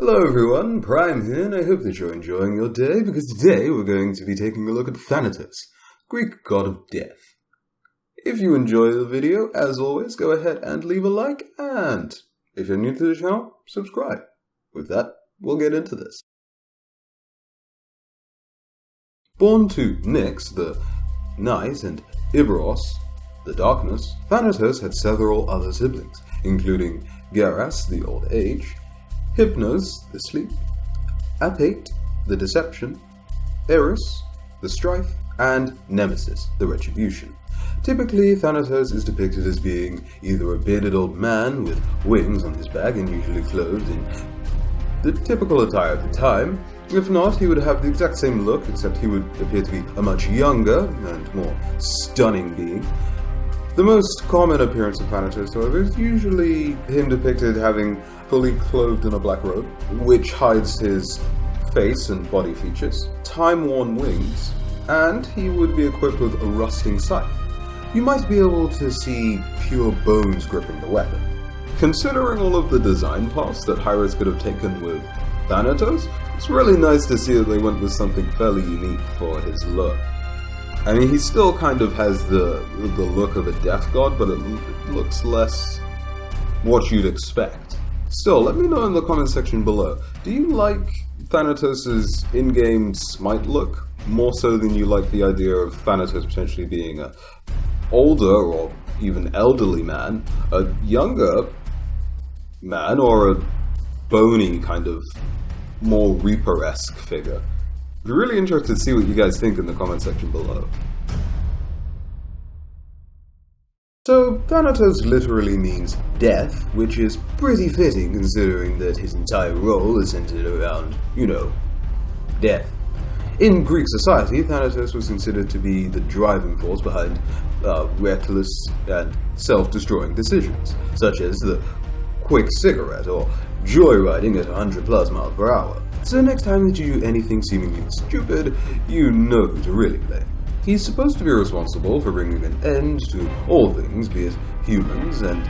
Hello everyone, Prime here, and I hope that you're enjoying your day, because today we're going to be taking a look at Thanatos, Greek god of death. If you enjoy the video, as always, go ahead and leave a like, and if you're new to the channel, subscribe. With that, we'll get into this. Born to Nyx, the night, and Iberos, the darkness, Thanatos had several other siblings, including Geras, the old age, Hypnos, the sleep, Apate, the deception, Eris, the strife, and Nemesis, the retribution. Typically, Thanatos is depicted as being either a bearded old man with wings on his back and usually clothed in the typical attire of the time. If not, he would have the exact same look, except he would appear to be a much younger and more stunning being. The most common appearance of Thanatos, however, is usually him depicted having fully clothed in a black robe, which hides his face and body features, time-worn wings, and he would be equipped with a rusting scythe. You might be able to see pure bones gripping the weapon. Considering all of the design paths that Hyros could have taken with Thanatos, it's really nice to see that they went with something fairly unique for his look. I mean, he still kind of has the look of a death god, but it looks less what you'd expect. Still, let me know in the comment section below. Do you like Thanatos' in-game Smite look more so than you like the idea of Thanatos potentially being a older or even elderly man, a younger man, or a bony kind of more Reaper-esque figure? I'd be really interested to see what you guys think in the comment section below. So, Thanatos literally means death, which is pretty fitting considering that his entire role is centered around, death. In Greek society, Thanatos was considered to be the driving force behind reckless and self-destroying decisions, such as the quick cigarette or joyriding at 100+ miles per hour. So next time that you do anything seemingly stupid, you know who to really blame. He's supposed to be responsible for bringing an end to all things, be it humans and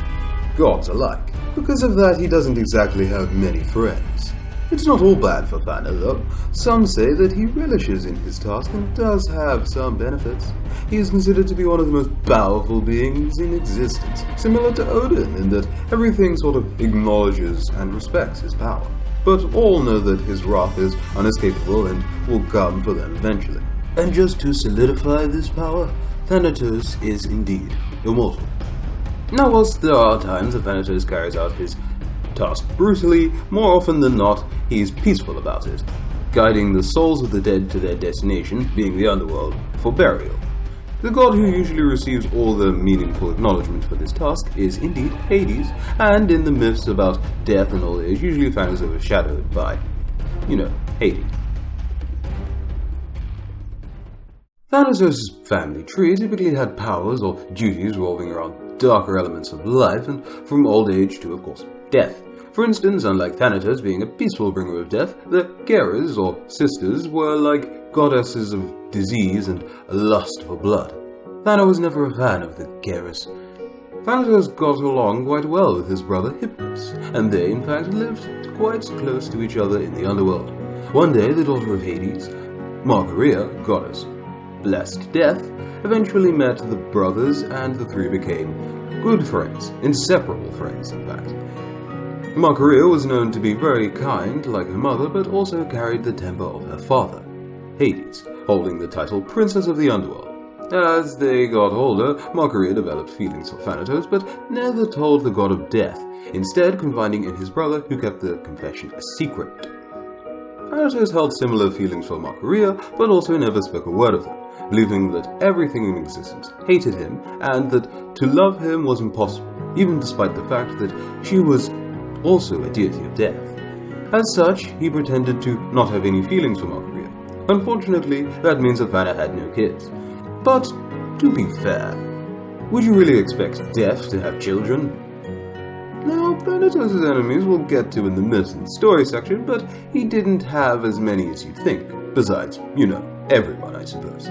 gods alike. Because of that, he doesn't exactly have many friends. It's not all bad for Thana, though. Some say that he relishes in his task and does have some benefits. He is considered to be one of the most powerful beings in existence, similar to Odin in that everything sort of acknowledges and respects his power. But all know that his wrath is unescapable and will come for them eventually. And just to solidify this power, Thanatos is indeed immortal. Now, whilst there are times that Thanatos carries out his task brutally, more often than not, he is peaceful about it, guiding the souls of the dead to their destination, being the underworld, for burial. The god who usually receives all the meaningful acknowledgement for this task is indeed Hades, and in the myths about death and old age, usually found is overshadowed by, Hades. Thanatos' family tree typically had powers or duties revolving around darker elements of life, and from old age to, of course, death. For instance, unlike Thanatos being a peaceful bringer of death, the Geras, or sisters, were like goddesses of disease and a lust for blood. Thana was never a fan of the Geras. Thanatos got along quite well with his brother Hypnos, and they in fact lived quite close to each other in the underworld. One day, the daughter of Hades, Margaria, goddess of blessed death, eventually met the brothers, and the three became good friends, inseparable friends in fact. Margaria was known to be very kind, like her mother, but also carried the temper of her father, Hades, holding the title Princess of the Underworld. As they got older, Margaria developed feelings for Thanatos, but never told the god of death, instead confiding in his brother, who kept the confession a secret. Thanatos held similar feelings for Margaria, but also never spoke a word of them, believing that everything in existence hated him, and that to love him was impossible, even despite the fact that she was also a deity of death. As such, he pretended to not have any feelings for Margaria. Unfortunately, that means that Thana had no kids. But, to be fair, would you really expect death to have children? Now, Thanatos' enemies we'll get to in the myths and story section, but he didn't have as many as you'd think. Besides, everyone, I suppose.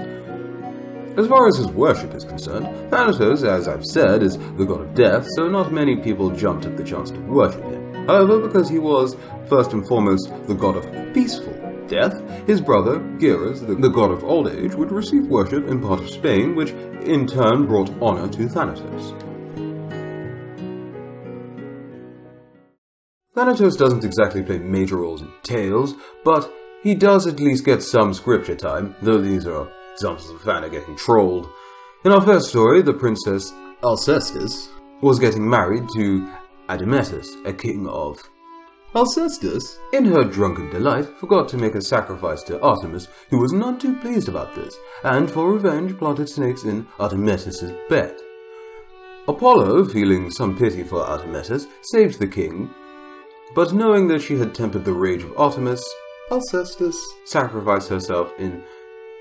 As far as his worship is concerned, Thanatos, as I've said, is the god of death, so not many people jumped at the chance to worship him. However, because he was, first and foremost, the god of peaceful death, his brother, Geras, the god of old age, would receive worship in part of Spain, which in turn brought honor to Thanatos. Thanatos doesn't exactly play major roles in tales, but he does at least get some scripture time, though these are examples of Thana getting trolled. In our first story, the princess Alcestis was getting married to Admetus, a king of... Alcestis, in her drunken delight, forgot to make a sacrifice to Artemis, who was none too pleased about this, and for revenge planted snakes in Artemis' bed. Apollo, feeling some pity for Artemis, saved the king, but knowing that she had tempered the rage of Artemis, Alcestis sacrificed herself in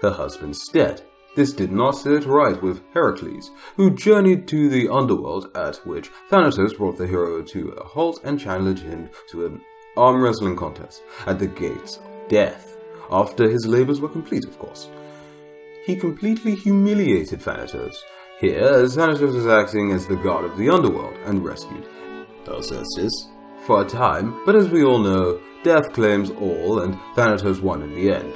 her husband's stead. This did not sit right with Heracles, who journeyed to the underworld, at which Thanatos brought the hero to a halt and challenged him to an arm wrestling contest at the gates of death, after his labors were complete, of course. He completely humiliated Thanatos, here as Thanatos was acting as the god of the underworld, and rescued Alcestis for a time, but as we all know, death claims all, and Thanatos won in the end,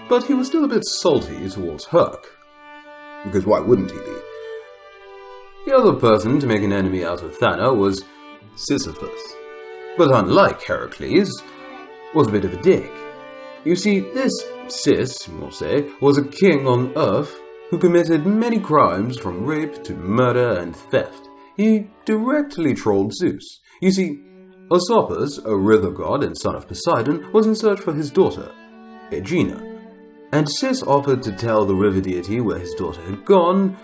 but he was still a bit salty towards Herc, because why wouldn't he be? The other person to make an enemy out of Thana was Sisyphus, but unlike Heracles, was a bit of a dick. You see, this Sis, we'll say, was a king on Earth who committed many crimes from rape to murder and theft. He directly trolled Zeus. You see, Asopus, a river god and son of Poseidon, was in search for his daughter, Aegina, and Sis offered to tell the river deity where his daughter had gone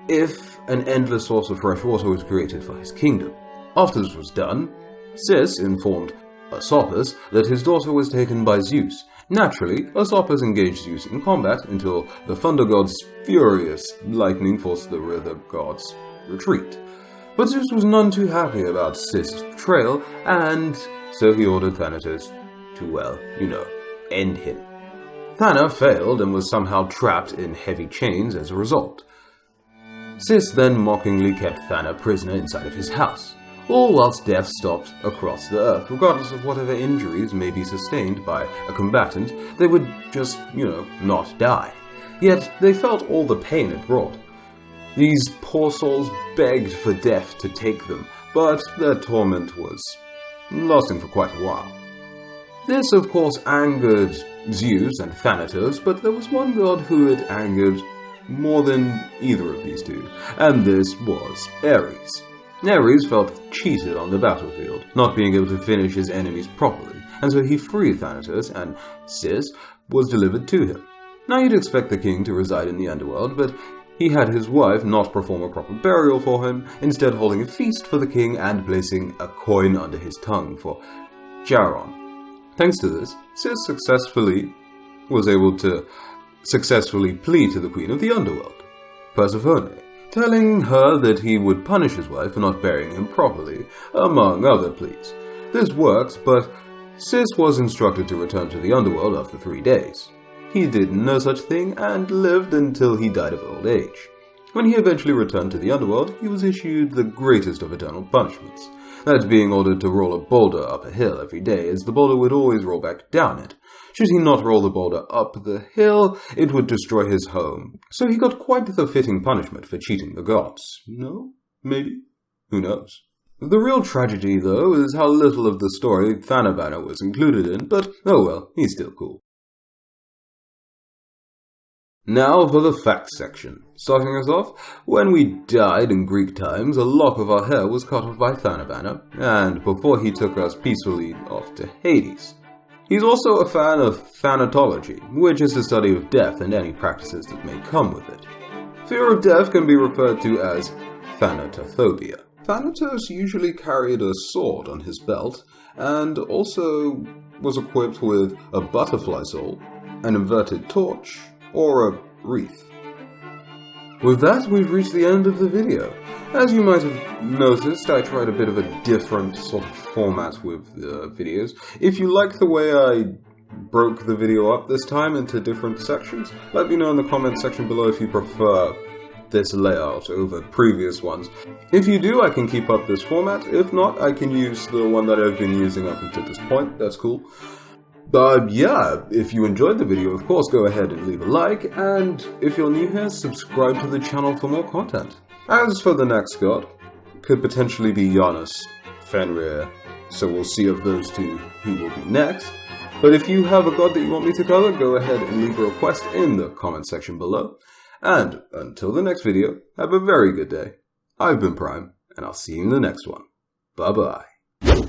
if an endless source of fresh water was created for his kingdom. After this was done, Sis informed Asopus that his daughter was taken by Zeus. Naturally, Asopus engaged Zeus in combat until the thunder god's furious lightning forced the river god's retreat. But Zeus was none too happy about Sis' betrayal, and so he ordered Thanatos to, end him. Thana failed and was somehow trapped in heavy chains as a result. Sis then mockingly kept Thana prisoner inside of his house, all whilst death stopped across the earth. Regardless of whatever injuries may be sustained by a combatant, they would just, not die. Yet they felt all the pain it brought. These poor souls begged for death to take them, but their torment was lasting for quite a while. This, of course, angered Zeus and Thanatos, but there was one god who it angered more than either of these two, and this was Ares. Ares felt cheated on the battlefield, not being able to finish his enemies properly, and so he freed Thanatos, and Sis was delivered to him. Now you'd expect the king to reside in the underworld, but he had his wife not perform a proper burial for him, instead holding a feast for the king and placing a coin under his tongue for Charon. Thanks to this, Sis was able to successfully plead to the queen of the underworld, Persephone, telling her that he would punish his wife for not burying him properly, among other pleas. This worked, but Sis was instructed to return to the underworld after 3 days. He did no such thing and lived until he died of old age. When he eventually returned to the underworld, he was issued the greatest of eternal punishments, that being ordered to roll a boulder up a hill every day, as the boulder would always roll back down it. Should he not roll the boulder up the hill, it would destroy his home. So he got quite the fitting punishment for cheating the gods. No? Maybe? Who knows? The real tragedy, though, is how little of the story Thana was included in, but oh well, he's still cool. Now for the facts section. Starting us off, when we died in Greek times, a lock of our hair was cut off by Thana, and before he took us peacefully off to Hades. He's also a fan of Thanatology, which is the study of death and any practices that may come with it. Fear of death can be referred to as Thanatophobia. Thanatos usually carried a sword on his belt, and also was equipped with a butterfly soul, an inverted torch, or a wreath. With that, we've reached the end of the video. As you might have noticed, I tried a bit of a different sort of format with the videos. If you like the way I broke the video up this time into different sections, let me know in the comment section below if you prefer this layout over previous ones. If you do, I can keep up this format. If not, I can use the one that I've been using up until this point. That's cool. But yeah, if you enjoyed the video, of course, go ahead and leave a like, and if you're new here, subscribe to the channel for more content. As for the next god, could potentially be Giannis, Fenrir, so we'll see of those two who will be next. But if you have a god that you want me to cover, go ahead and leave a request in the comment section below. And until the next video, have a very good day. I've been Prime, and I'll see you in the next one. Bye bye.